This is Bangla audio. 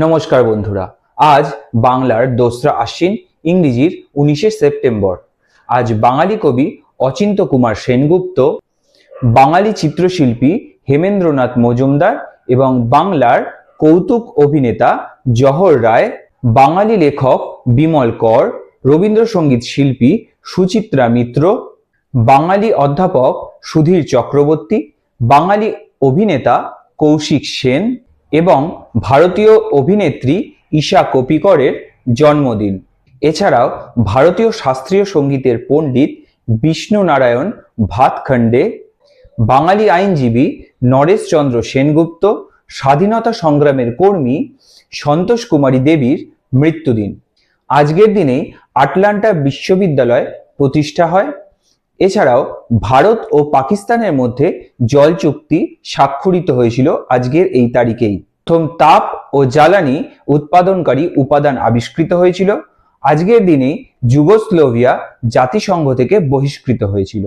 নমস্কার বন্ধুরা, আজ বাংলার 2রা আশ্বিন, ইংরেজির 19শে সেপ্টেম্বর। আজ বাঙালি কবি অচিন্ত্য কুমার সেনগুপ্ত, বাঙালি চিত্রশিল্পী হেমেন্দ্রনাথ মজুমদার এবং বাংলার কৌতুক অভিনেতা জহর রায়, বাঙালি লেখক বিমল কর, রবীন্দ্রসঙ্গীত শিল্পী সুচিত্রা মিত্র, বাঙালি অধ্যাপক সুধীর চক্রবর্তী, বাঙালি অভিনেতা কৌশিক সেন এবং ভারতীয় অভিনেত্রী ঈশা কোপিকরের জন্মদিন। এছাড়াও ভারতীয় শাস্ত্রীয় সঙ্গীতের পণ্ডিত বিষ্ণু নারায়ণ ভাতখণ্ডে, বাঙালি আইনজীবী নরেশচন্দ্র সেনগুপ্ত, স্বাধীনতা সংগ্রামের কর্মী সন্তোষ কুমারী দেবীর মৃত্যুদিন। আজকের দিনেই আটলান্টা বিশ্ববিদ্যালয় প্রতিষ্ঠা হয়। এছাড়াও ভারত ও পাকিস্তানের মধ্যে জল চুক্তি স্বাক্ষরিত হয়েছিল আজকের এই তারিখেই। প্রথম তাপ ও জ্বালানি উৎপাদনকারী উপাদান আবিষ্কৃত হয়েছিল। আজকের দিনেই যুগোস্লাভিয়া জাতিসংঘ থেকে বহিষ্কৃত হয়েছিল।